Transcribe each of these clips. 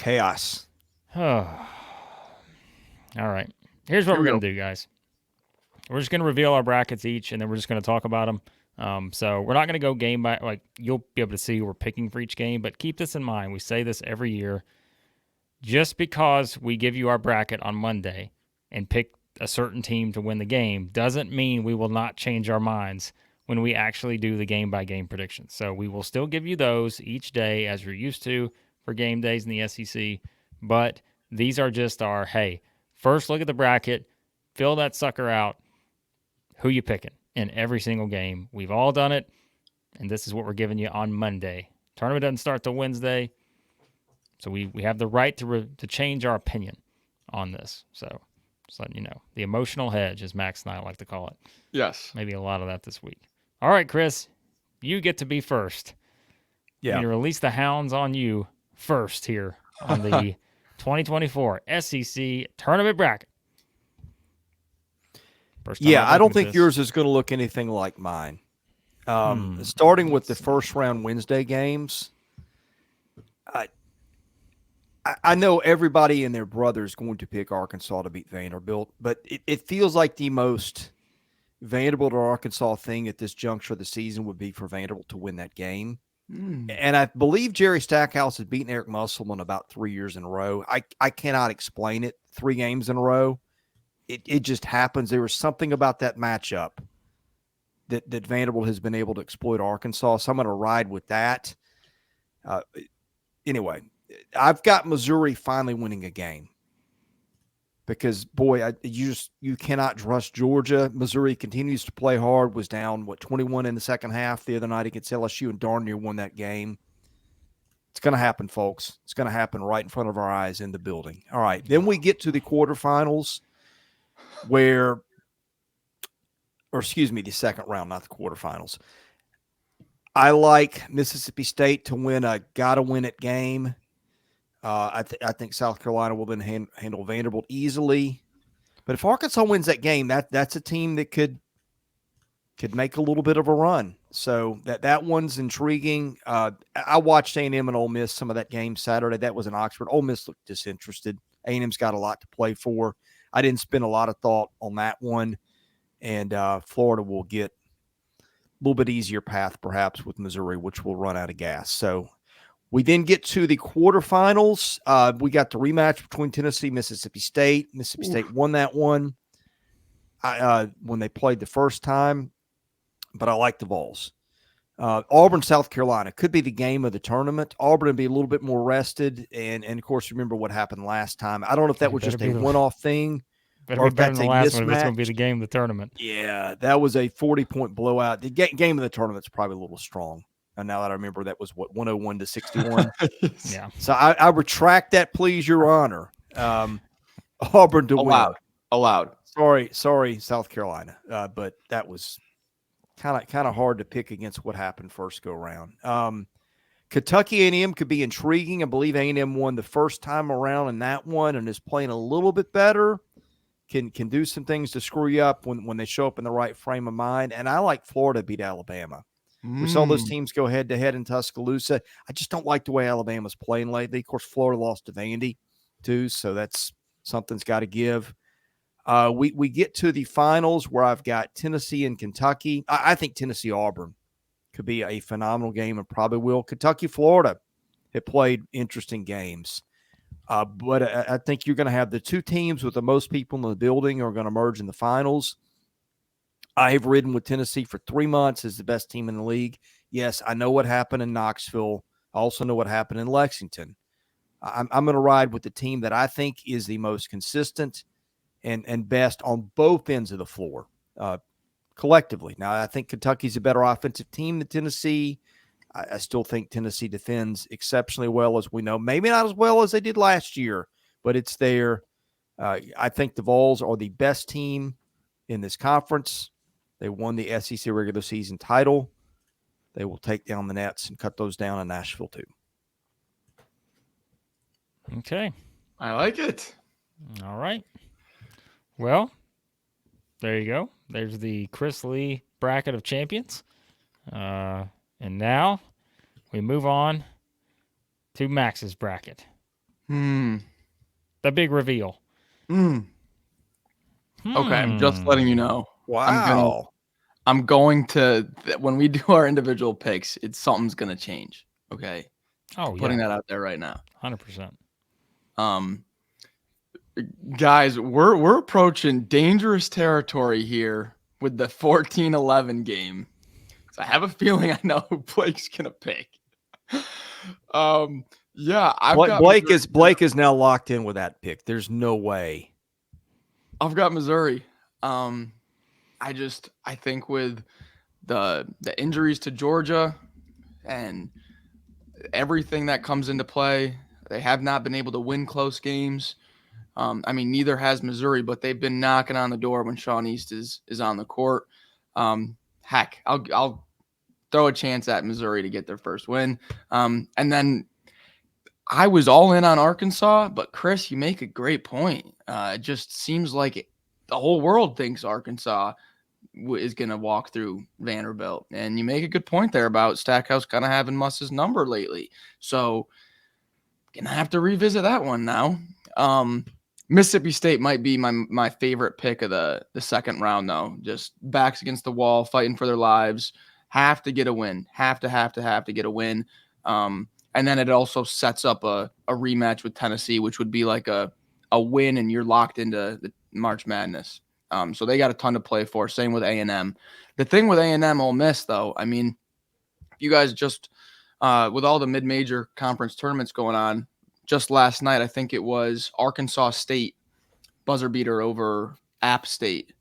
Chaos. All right. Here's what we're going to do, guys. We're just going to reveal our brackets each, and then we're just going to talk about them. So we're not going to go game by, like, you'll be able to see who we're picking for each game, but keep this in mind. We say this every year. Just because we give you our bracket on Monday and pick a certain team to win the game doesn't mean we will not change our minds when we actually do the game-by-game predictions. So we will still give you those each day as we're used to for game days in the SEC, but these are just our, hey, first look at the bracket, fill that sucker out, who you picking in every single game. We've all done it, and this is what we're giving you on Monday. Tournament doesn't start till Wednesday, so we have the right to change our opinion on this. So just letting you know. The emotional hedge, as Max and I like to call it. Yes. Maybe a lot of that this week. All right, Chris, you get to be first. Yeah. I'm going to release the hounds on you first here on the 2024 SEC Tournament Bracket. Yeah, I don't think yours is going to look anything like mine. Starting with the first round Wednesday games, I know everybody and their brother is going to pick Arkansas to beat Vanderbilt, but it feels like the most Vanderbilt or Arkansas thing at this juncture of the season would be for Vanderbilt to win that game. And I believe Jerry Stackhouse has beaten Eric Musselman about 3 years in a row. I cannot explain it. 3 games in a row. It just happens. There was something about that matchup that Vanderbilt has been able to exploit Arkansas. So I'm going to ride with that. Anyway, I've got Missouri finally winning a game because, boy, you cannot trust Georgia. Missouri continues to play hard, was down, 21 in the second half the other night against LSU, and darn near won that game. It's going to happen, folks. It's going to happen right in front of our eyes in the building. All right, then we get to the quarterfinals the second round, not the quarterfinals. I like Mississippi State to win a gotta-win-it game. I think South Carolina will then handle Vanderbilt easily. But if Arkansas wins that game, that's a team that could make a little bit of a run. So that one's intriguing. I watched A&M and Ole Miss some of that game Saturday. That was in Oxford. Ole Miss looked disinterested. A&M's got a lot to play for. I didn't spend a lot of thought on that one. And Florida will get a little bit easier path perhaps with Missouri, which will run out of gas. So we then get to the quarterfinals. We got the rematch between Tennessee and Mississippi State. Mississippi State won that one when they played the first time, but I like the Vols. Auburn, South Carolina could be the game of the tournament. Auburn would be a little bit more rested, and of course, remember what happened last time. I don't know if that was just a one-off thing. Better be better than the last one if it's going to be the game of the tournament. Yeah, that was a 40-point blowout. The game of the tournament's probably a little strong. And now that I remember, that was 101 to 61. Yeah. So I retract that, please, Your Honor. Auburn to win. Allowed. Sorry, South Carolina. But that was kind of hard to pick against what happened first go around. Kentucky A&M could be intriguing. I believe A&M won the first time around in that one and is playing a little bit better. Can do some things to screw you up when they show up in the right frame of mind. And I like Florida beat Alabama. We saw those teams go head-to-head in Tuscaloosa. I just don't like the way Alabama's playing lately. Of course, Florida lost to Vandy, too, so that's something's got to give. We get to the finals where I've got Tennessee and Kentucky. I think Tennessee-Auburn could be a phenomenal game and probably will. Kentucky-Florida have played interesting games. But I think you're going to have the two teams with the most people in the building are going to merge in the finals. I have ridden with Tennessee for 3 months as the best team in the league. Yes, I know what happened in Knoxville. I also know what happened in Lexington. I'm going to ride with the team that I think is the most consistent and best on both ends of the floor collectively. Now, I think Kentucky's a better offensive team than Tennessee. I still think Tennessee defends exceptionally well, as we know. Maybe not as well as they did last year, but it's there. I think the Vols are the best team in this conference. They won the SEC regular season title. They will take down the Nets and cut those down in Nashville, too. Okay. I like it. All right. Well, there you go. There's the Chris Lee bracket of champions. And now we move on to Max's bracket. Hmm. The big reveal. Hmm. Okay, I'm just letting you know. Wow. I'm going to when we do our individual picks, something's gonna change. Okay, Oh putting yeah, that out there right now. 100%. Um, guys, we're approaching dangerous territory here with the 14-11 game. So I have a feeling I know who Blake's gonna pick. Yeah, Blake is now locked in with that pick. There's no way. I've got Missouri. I think with the injuries to Georgia and everything that comes into play, they have not been able to win close games. I mean, neither has Missouri, but they've been knocking on the door when Sean East is on the court. Heck, I'll throw a chance at Missouri to get their first win. And then I was all in on Arkansas, but Chris, you make a great point. It just seems like the whole world thinks Arkansas is going to walk through Vanderbilt. And you make a good point there about Stackhouse kind of having Muss's number lately. So going to have to revisit that one now. Mississippi State might be my favorite pick of the second round, though. Just backs against the wall, fighting for their lives. Have to get a win. Have to get a win. And then it also sets up a rematch with Tennessee, which would be like a win, and you're locked into the March Madness. So they got a ton to play for. Same with A&M. The thing with A&M Ole Miss, though, I mean, you guys just with all the mid-major conference tournaments going on, just last night, I think it was Arkansas State buzzer beater over App State.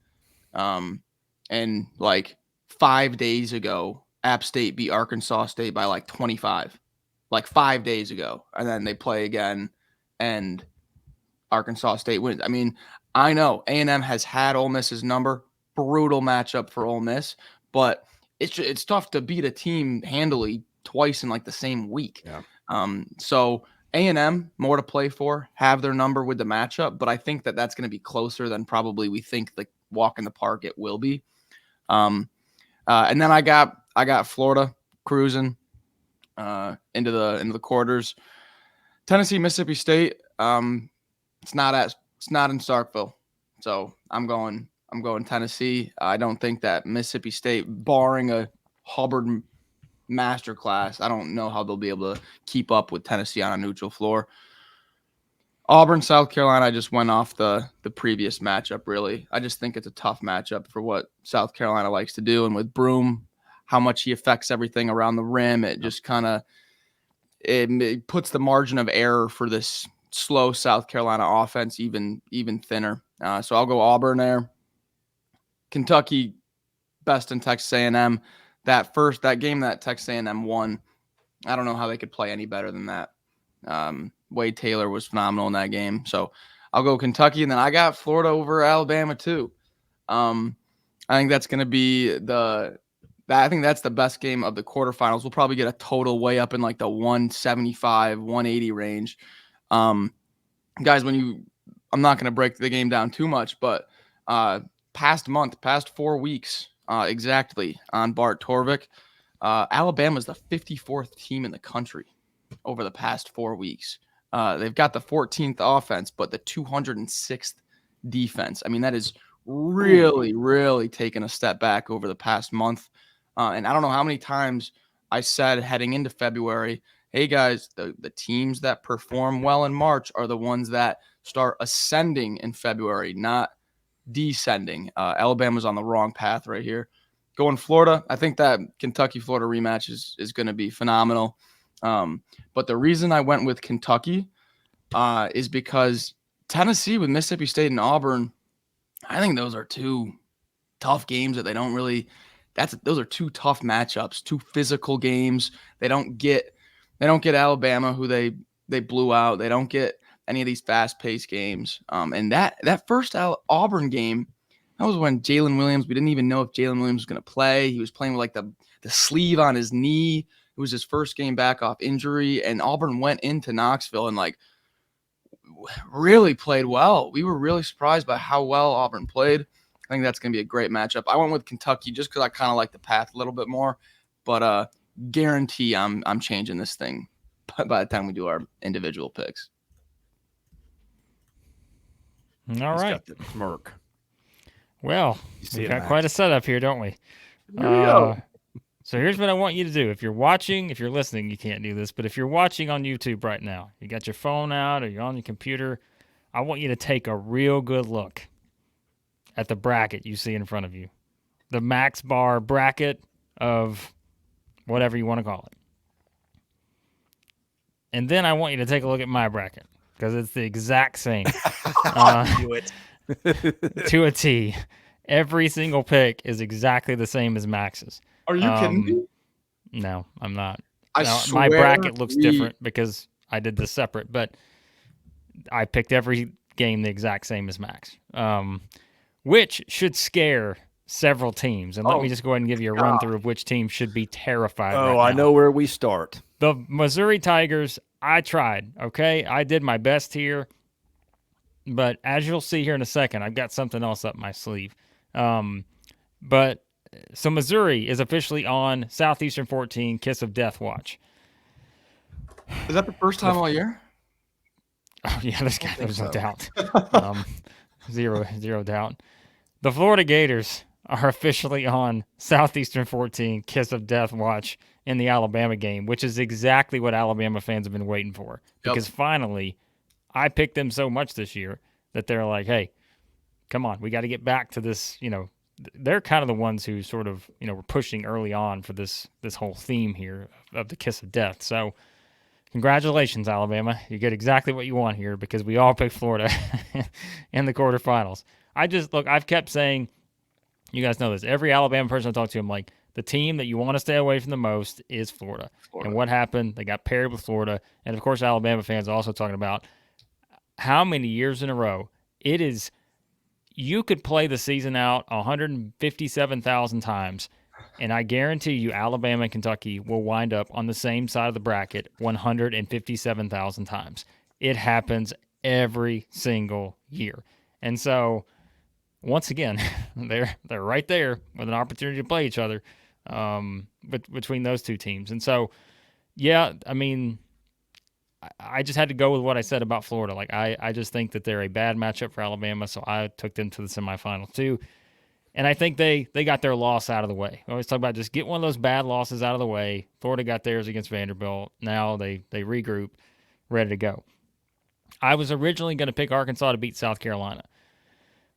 And like 5 days ago, App State beat Arkansas State by like 25, like 5 days ago. And then they play again and Arkansas State wins. I mean, I know A&M has had Ole Miss's number, brutal matchup for Ole Miss, but it's tough to beat a team handily twice in like the same week. Yeah. So A&M more to play for, have their number with the matchup, but I think that's going to be closer than probably we think the walk in the park it will be. And then I got Florida cruising into the quarters. Tennessee, Mississippi State. It's not in Starkville, so I'm going Tennessee. I don't think that Mississippi State, barring a Hubbard masterclass, I don't know how they'll be able to keep up with Tennessee on a neutral floor. Auburn, South Carolina, I just went off the previous matchup, really. I just think it's a tough matchup for what South Carolina likes to do. And with Broome, how much he affects everything around the rim, it just kind of it puts the margin of error for this slow South Carolina offense even thinner. So I'll go Auburn there. Kentucky, best in Texas A&M. That game that Texas A&M won, I don't know how they could play any better than that. Wade Taylor was phenomenal in that game. So I'll go Kentucky, and then I got Florida over Alabama too. I think that's going to be I think that's the best game of the quarterfinals. We'll probably get a total way up in like the 175, 180 range. Guys, I'm not going to break the game down too much, but past 4 weeks exactly on Bart Torvik, Alabama's the 54th team in the country over the past 4 weeks. They've got the 14th offense, but the 206th defense. I mean, that is really, really taken a step back over the past month. And I don't know how many times I said heading into February, hey, guys, the teams that perform well in March are the ones that start ascending in February, not descending. Alabama's on the wrong path right here. Going Florida, I think that Kentucky-Florida rematch is going to be phenomenal. But the reason I went with Kentucky is because Tennessee with Mississippi State and Auburn, I think those are two tough games that they don't really – those are two tough matchups, two physical games. They don't get Alabama, who they blew out. They don't get any of these fast-paced games. And that first Auburn game, that was when Jalen Williams – we didn't even know if Jalen Williams was going to play. He was playing with like the sleeve on his knee. It was his first game back off injury, and Auburn went into Knoxville and like really played well. We were really surprised by how well Auburn played. I think that's going to be a great matchup. I went with Kentucky just because I kind of like the path a little bit more, but guarantee I'm changing this thing by the time we do our individual picks. All He's right. got the smirk. Well, we've got quite a setup here, don't we? Here we go. So here's what I want you to do. If you're watching, if you're listening, you can't do this. But if you're watching on YouTube right now, you got your phone out or you're on your computer, I want you to take a real good look at the bracket you see in front of you. The Max Barr bracket of whatever you want to call it. And then I want you to take a look at my bracket because it's the exact same. Do it. To a T. Every single pick is exactly the same as Max's. Are you kidding me? No, I'm not. I Now, swear my bracket looks different because I did this separate, but I picked every game the exact same as Max, which should scare several teams. And let me just go ahead and give you a run through of which team should be terrified. Oh, right I now. know where we start. The Missouri Tigers, I tried, okay? I did my best here. But as you'll see here in a second, I've got something else up my sleeve. So Missouri is officially on Southeastern 14 Kiss of Death watch. Is that the first time all year? Oh, yeah, there's no doubt. Zero doubt. The Florida Gators are officially on Southeastern 14 Kiss of Death watch in the Alabama game, which is exactly what Alabama fans have been waiting for. Because finally, I picked them so much this year that they're like, hey, come on, we got to get back to this. They're kind of the ones who sort of, were pushing early on for this whole theme here of the Kiss of Death. So congratulations, Alabama. You get exactly what you want here because we all picked Florida in the quarterfinals. I've kept saying, you guys know this, every Alabama person I talk to, I'm like, the team that you want to stay away from the most is Florida. And what happened? They got paired with Florida. And, of course, Alabama fans are also talking about how many years in a row it is. You could play the season out 157,000 times, and I guarantee you Alabama and Kentucky will wind up on the same side of the bracket 157,000 times. It happens every single year. And so, once again, they're right there with an opportunity to play each other between those two teams. And so, yeah, I mean, I just had to go with what I said about Florida. Like, I just think that they're a bad matchup for Alabama, so I took them to the semifinals too. And I think they got their loss out of the way. I always talk about just get one of those bad losses out of the way. Florida got theirs against Vanderbilt. Now they regroup, ready to go. I was originally going to pick Arkansas to beat South Carolina.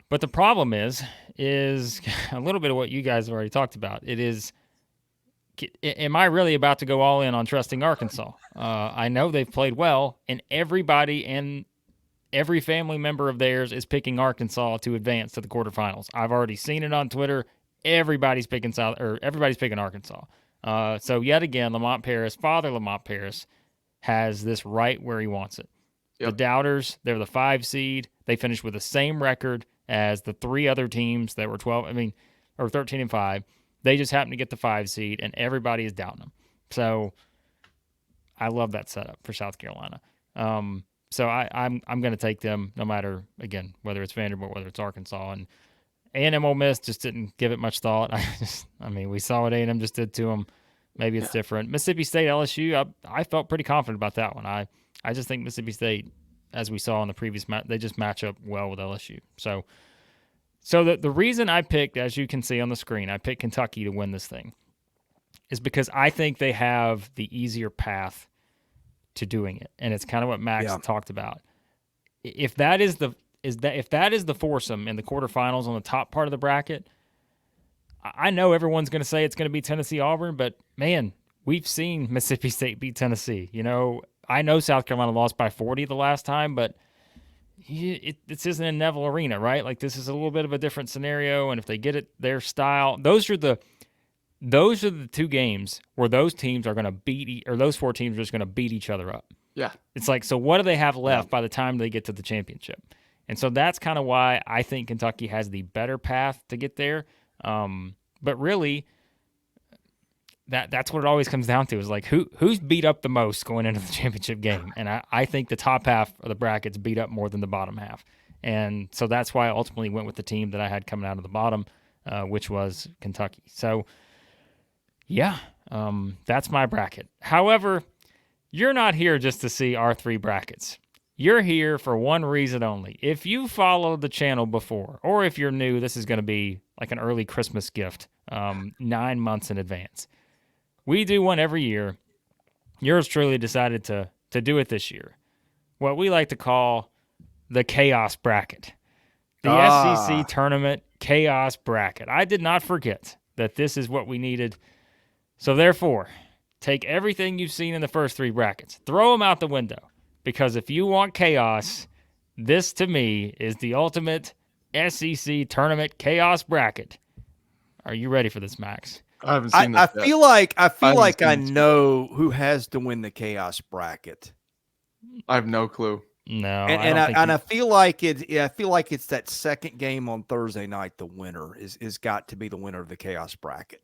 But the problem is a little bit of what you guys have already talked about. It is, am I really about to go all in on trusting Arkansas? I know they've played well, and everybody and every family member of theirs is picking Arkansas to advance to the quarterfinals. I've already seen it on Twitter. Everybody's picking Arkansas. So yet again, Father Lamont Paris, has this right where he wants it. Yep. The Doubters, they're the 5 seed. They finished with the same record as the 3 other teams that were 13-5. They just happened to get the 5 seed, and everybody is doubting them. So I love that setup for South Carolina. So I'm going to take them no matter, again, whether it's Vanderbilt, whether it's Arkansas. And A&M Ole Miss just didn't give it much thought. We saw what A&M just did to them. Maybe it's different. Mississippi State, LSU, I felt pretty confident about that one. I just think Mississippi State, as we saw in the previous match, they just match up well with LSU. So the reason I picked, as you can see on the screen, I picked Kentucky to win this thing is because I think they have the easier path to doing it, and it's kind of what Max talked about. If that is the foursome in the quarterfinals on the top part of the bracket, I know everyone's going to say it's going to be Tennessee Auburn, but man, we've seen Mississippi State beat Tennessee. I know South Carolina lost by 40 the last time, but this isn't in Neville Arena, right? Like, this is a little bit of a different scenario, and if they get it their style, those are the 2 games where those teams are going to those 4 teams are just going to beat each other up. Yeah. It's like, so what do they have left by the time they get to the championship? And so that's kind of why I think Kentucky has the better path to get there. But really, that's what it always comes down to is like who's beat up the most going into the championship game. And I think the top half of the bracket's beat up more than the bottom half. And so that's why I ultimately went with the team that I had coming out of the bottom, which was Kentucky. So, yeah, that's my bracket. However, you're not here just to see our 3 brackets. You're here for one reason only. If you followed the channel before, or if you're new, this is going to be like an early Christmas gift, 9 months in advance. We do one every year. Yours truly decided to do it this year. What we like to call the Chaos Bracket. The SEC Tournament Chaos Bracket. I did not forget that this is what we needed. So therefore, take everything you've seen in the first 3 brackets. Throw them out the window. Because if you want chaos, this to me is the ultimate SEC Tournament Chaos Bracket. Are you ready for this, Max? I haven't seen this I yet. feel like I know who has to win the chaos bracket. I have no clue. No, I feel like it's that second game on Thursday night. The winner is got to be the winner of the chaos bracket.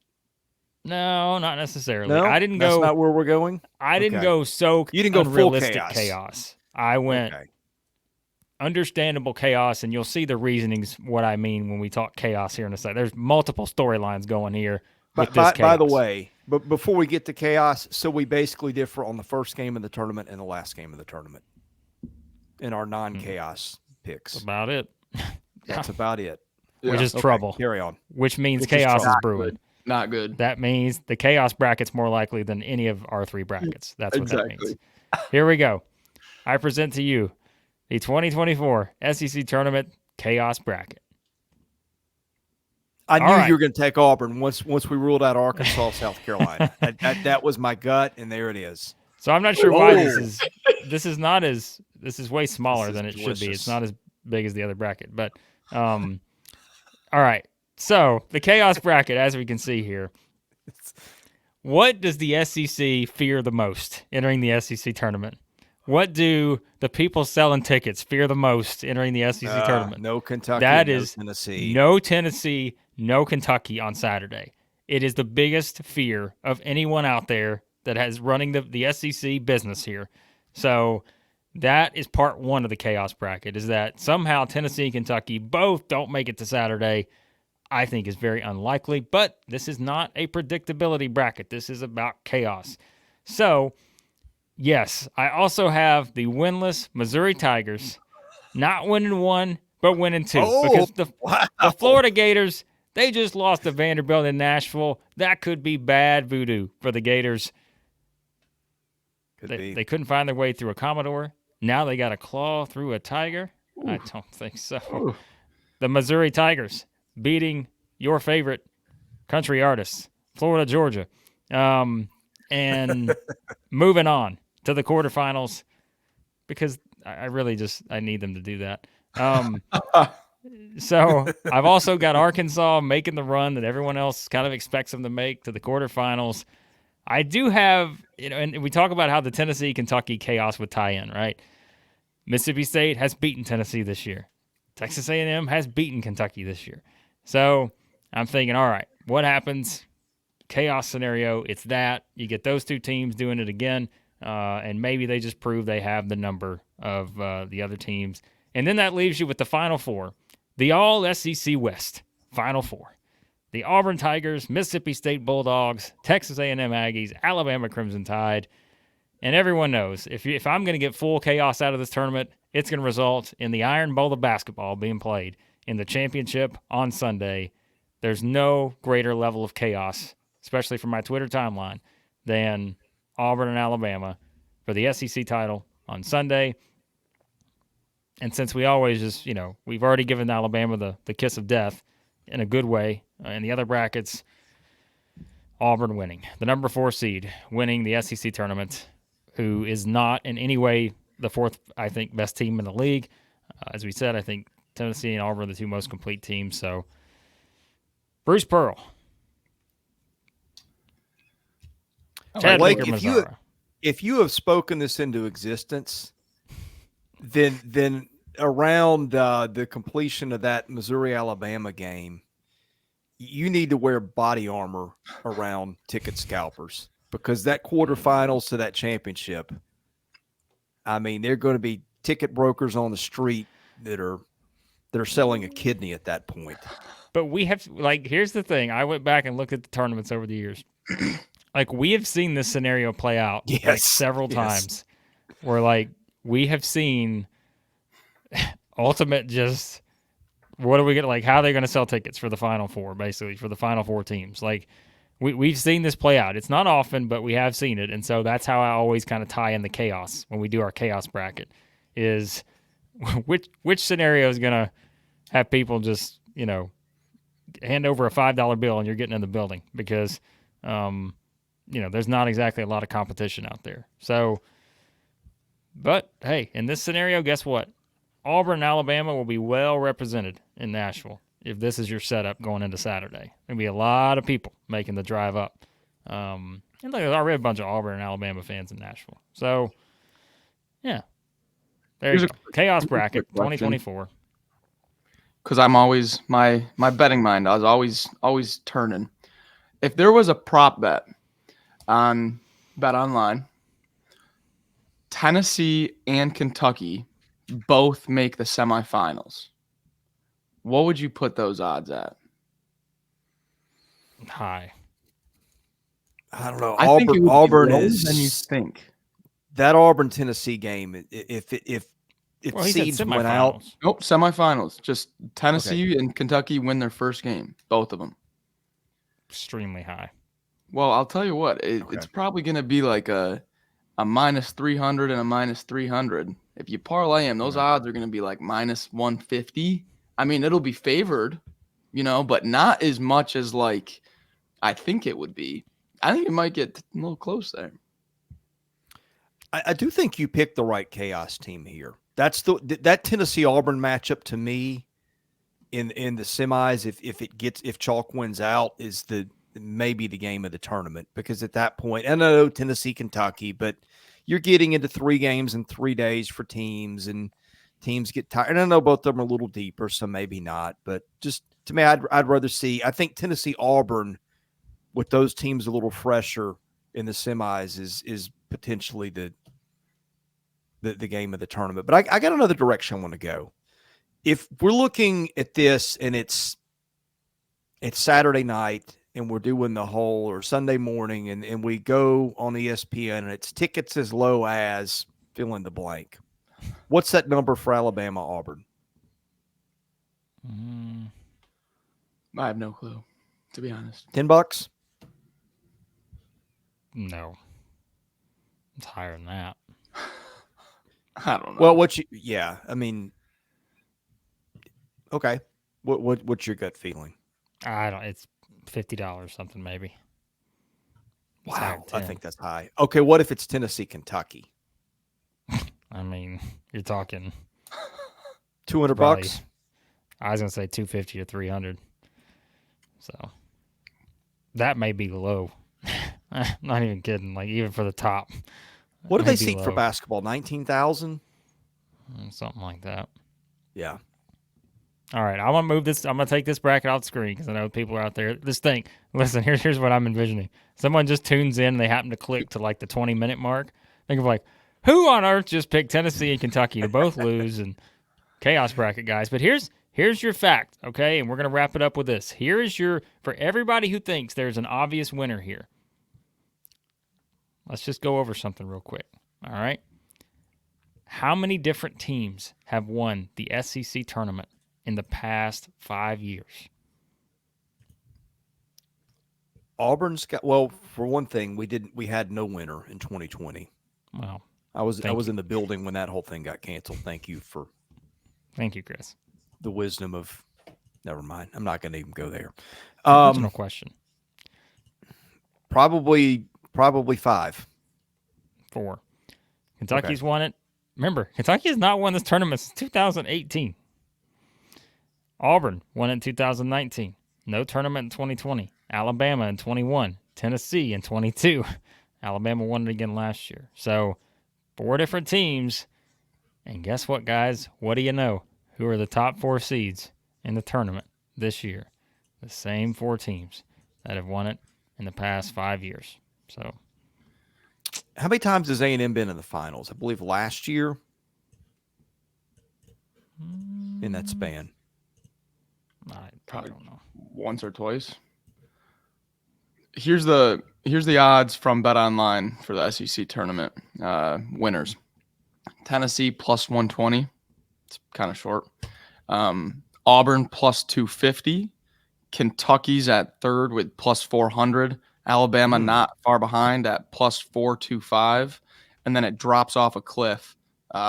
No, not necessarily. No, I didn't that's go. not where we're going. I didn't go so. You didn't go full unrealistic chaos. I went understandable chaos, and you'll see the reasonings. What I mean when we talk chaos here in a second. There's multiple storylines going here. With this chaos. By the way, but before we get to chaos, so we basically differ on the first game of the tournament and the last game of the tournament in our non-chaos picks. That's about it. That's about it. Which is trouble. Carry on. Which means chaos is brewing. Not good. That means the chaos bracket's more likely than any of our 3 brackets. That's what that means. Here we go. I present to you the 2024 SEC Tournament Chaos Bracket. I knew you were going to take Auburn once we ruled out Arkansas, South Carolina. that was my gut, and there it is. So I'm not sure why this is way smaller than it should be. It's not as big as the other bracket, but all right. So the chaos bracket, as we can see here, what does the SEC fear the most entering the SEC tournament? What do the people selling tickets fear the most entering the SEC tournament? No Kentucky, Tennessee. No Tennessee, no Kentucky on Saturday. It is the biggest fear of anyone out there that has running the SEC business here. So that is part 1 of the chaos bracket, is that somehow Tennessee and Kentucky both don't make it to Saturday. I think is very unlikely, but this is not a predictability bracket. This is about chaos. So, yes, I also have the winless Missouri Tigers, not winning 1, but winning 2. Because the Florida Gators, they just lost to Vanderbilt in Nashville. That could be bad voodoo for the Gators. They couldn't find their way through a Commodore. Now they got to claw through a Tiger. Ooh. I don't think so. Ooh. The Missouri Tigers beating your favorite country artists, Florida, Georgia. And moving on to the quarterfinals, because I really I need them to do that. So I've also got Arkansas making the run that everyone else kind of expects them to make to the quarterfinals. I do have, and we talk about how the Tennessee-Kentucky chaos would tie in, right? Mississippi State has beaten Tennessee this year. Texas A&M has beaten Kentucky this year. So I'm thinking, all right, what happens? Chaos scenario, it's that. You get those 2 teams doing it again, and maybe they just prove they have the number of the other teams. And then that leaves you with the Final 4, the All-SEC West Final 4. The Auburn Tigers, Mississippi State Bulldogs, Texas A&M Aggies, Alabama Crimson Tide. And everyone knows, if I'm going to get full chaos out of this tournament, it's going to result in the Iron Bowl of basketball being played in the championship on Sunday. There's no greater level of chaos, especially from my Twitter timeline, than Auburn and Alabama for the SEC title on Sunday. And since we always just, we've already given Alabama the kiss of death in a good way in the other brackets, Auburn winning. The number 4 seed winning the SEC tournament, who is not in any way the 4th, I think, best team in the league. As we said, I think Tennessee and Auburn are the 2 most complete teams. So, Bruce Pearl. Blake, if you have spoken this into existence, then around the completion of that Missouri-Alabama game, you need to wear body armor around ticket scalpers, because that quarterfinals to that championship, I mean, they're going to be ticket brokers on the street that are selling a kidney at that point. But we have, here's the thing. I went back and looked at the tournaments over the years. We have seen this scenario play out several times where, we have seen ultimate just what are we going to like? How are they going to sell tickets for the Final Four, basically, for the Final Four teams? Like, we've seen this play out. It's not often, but we have seen it. And so that's how I always kind of tie in the chaos when we do our chaos bracket is which scenario is going to have people just, hand over a $5 bill and you're getting in the building because, there's not exactly a lot of competition out there. So, but hey, in this scenario, guess what? Auburn and Alabama will be well represented in Nashville if this is your setup going into Saturday. There'll be a lot of people making the drive up. And there's already a bunch of Auburn and Alabama fans in Nashville. So, yeah. There you go. Chaos bracket 2024. Because I'm always my betting mind. I was always turning. If there was a prop bet on Bet Online, Tennessee and Kentucky both make the semifinals, what would you put those odds at? High. I don't know. I think it would be Auburn lower is than you think. that Auburn Tennessee game. If Well, he said seeds went out, semifinals. Nope, semifinals. Just Tennessee and Kentucky win their first game, both of them. Extremely high. Well, I'll tell you what, it's probably going to be like a minus 300 and a minus 300. If you parlay them, those odds are going to be like minus 150. I mean, it'll be favored, but not as much as like I think it would be. I think it might get a little close there. I do think you picked the right chaos team here. That's that Tennessee Auburn matchup to me in the semis. If Chalk wins out, is maybe the game of the tournament, because at that point, I know Tennessee, Kentucky, but you're getting into 3 games in 3 days for teams, and teams get tired. And I know both of them are a little deeper, so maybe not. But just to me, I'd rather see. I think Tennessee Auburn with those teams a little fresher in the semis is potentially the game of the tournament. But I got another direction I want to go. If we're looking at this and it's Saturday night and we're doing the whole, or Sunday morning, and we go on ESPN and it's tickets as low as fill in the blank. What's that number for Alabama Auburn? I have no clue, to be honest. $10? No. It's higher than that. I don't know. Well, I mean, okay. What's your gut feeling? It's $50 something maybe. It's higher Wow, than I 10. think that's high. Okay, what if it's Tennessee, Kentucky? I mean, you're talking $200? I was gonna say 250 or 300. So that may be low. I'm not even kidding. Like, even for the top. What do may they be seek for low. basketball? 19,000? Something like that. Yeah. All right, I'm gonna move this. I'm gonna take this bracket off the screen because I know people are out there. Listen, here's what I'm envisioning. Someone just tunes in and they happen to click to like the 20-minute mark. Think of like, who on earth just picked Tennessee and Kentucky to both lose, and chaos bracket, guys. But here's your fact, okay? And we're gonna wrap it up with this. Here is for everybody who thinks there's an obvious winner here. Let's just go over something real quick. All right. How many different teams have won the SEC tournament in the past 5 years? Auburn's got, well, for one thing, we had no winner in 2020. Well, I was Thank you. in the building when that whole thing got canceled. Thank you for thank you, Chris. the wisdom of, never mind. I'm not going to even go there. Original question. Probably 5. 4. Kentucky's won it. Remember, Kentucky has not won this tournament since 2018. Auburn won it in 2019. No tournament in 2020. Alabama in 21. Tennessee in 22. Alabama won it again last year. So 4 different teams. And guess what, guys? What do you know? Who are the top 4 seeds in the tournament this year? The same 4 teams that have won it in the past 5 years. So How many times has A&M been in the finals? I believe last year in that span. I don't know. Once or twice. Here's the odds from Bet Online for the SEC tournament winners. Tennessee plus 120. It's kind of short. Auburn plus 250. Kentucky's at third with plus 400. Alabama not far behind at plus 425. And then it drops off a cliff.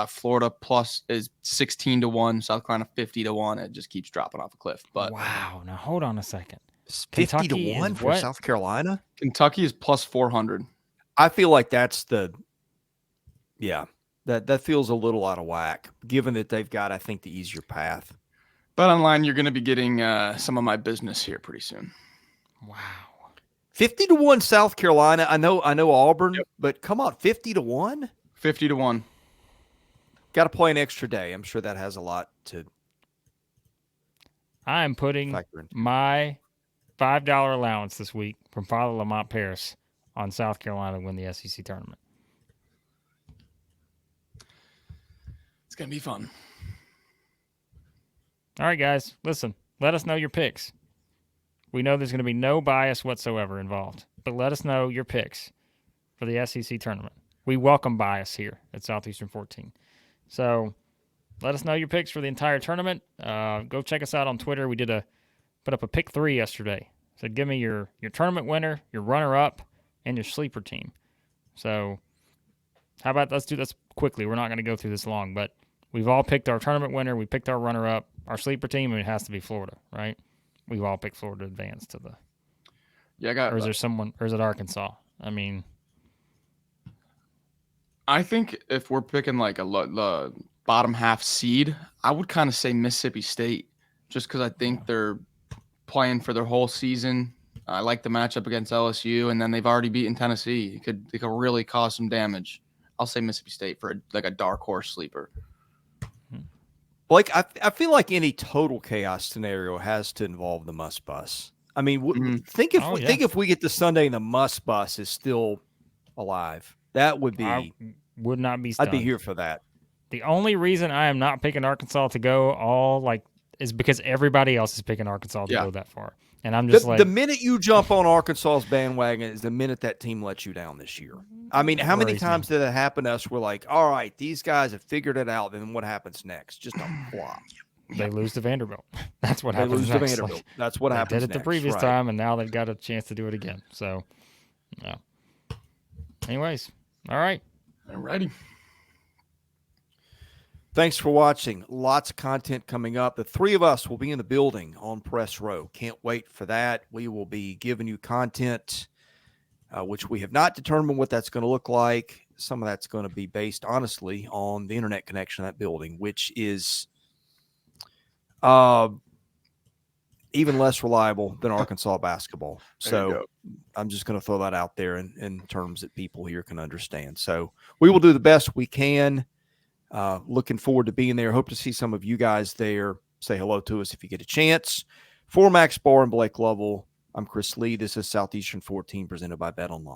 Florida plus is 16-1. South Carolina 50-1. It just keeps dropping off a cliff. But wow. Now hold on a second. 50-1 for what? South Carolina. Kentucky is plus 400. I feel like that's that feels a little out of whack, given that they've got, I think, the easier path. But online, you're going to be getting some of my business here pretty soon. Wow. 50-1 South Carolina. I know Auburn, but come on, 50-1? 50-1. Got to play an extra day. I'm sure that has a lot to I am putting factor in. my $5 allowance this week from Father Lamont Paris on South Carolina to win the SEC tournament. It's going to be fun. All right, guys, listen, let us know your picks. We know there's going to be no bias whatsoever involved, but let us know your picks for the SEC tournament. We welcome bias here at Southeastern 14. So let us know your picks for the entire tournament. Go check us out on Twitter. We put up a pick 3 yesterday. So give me your tournament winner, your runner-up, and your sleeper team. So how about let's do this quickly. We're not going to go through this long, but we've all picked our tournament winner. We picked our runner-up, our sleeper team, and it has to be Florida, right? We've all picked Florida to advance to the. Yeah, I got. Or is there someone? Or is it Arkansas? I mean, I think if we're picking like the bottom half seed, I would kind of say Mississippi State, just because I think they're playing for their whole season. I like the matchup against LSU, and then they've already beaten Tennessee. It could really cause some damage. I'll say Mississippi State for a dark horse sleeper. Like I feel like any total chaos scenario has to involve the Must Bus. I mean, think if we get to Sunday and the Must Bus is still alive, that would be. I would not be stunned. I'd be here for that. The only reason I am not picking Arkansas to go is because everybody else is picking Arkansas to go that far. And I'm just the minute you jump on Arkansas's bandwagon is the minute that team lets you down this year. I mean, how many times did it happen to us? We're like, all right, these guys have figured it out. Then what happens next? Just a flop. They lose to Vanderbilt. That's what happens next. They lose to Vanderbilt. That's what happens next. They did it the previous time, and now they've got a chance to do it again. So, yeah. Anyways, all right. I'm ready. Thanks for watching. Lots of content coming up. The three of us will be in the building on Press Row. Can't wait for that. We will be giving you content, which we have not determined what that's going to look like. Some of that's going to be based, honestly, on the internet connection of that building, which is even less reliable than Arkansas basketball. So I'm just going to throw that out there in terms that people here can understand. So we will do the best we can. Looking forward to being there. Hope to see some of you guys there. Say hello to us if you get a chance. For Max Barr and Blake Lovell, I'm Chris Lee. This is Southeastern 14 presented by Bet Online.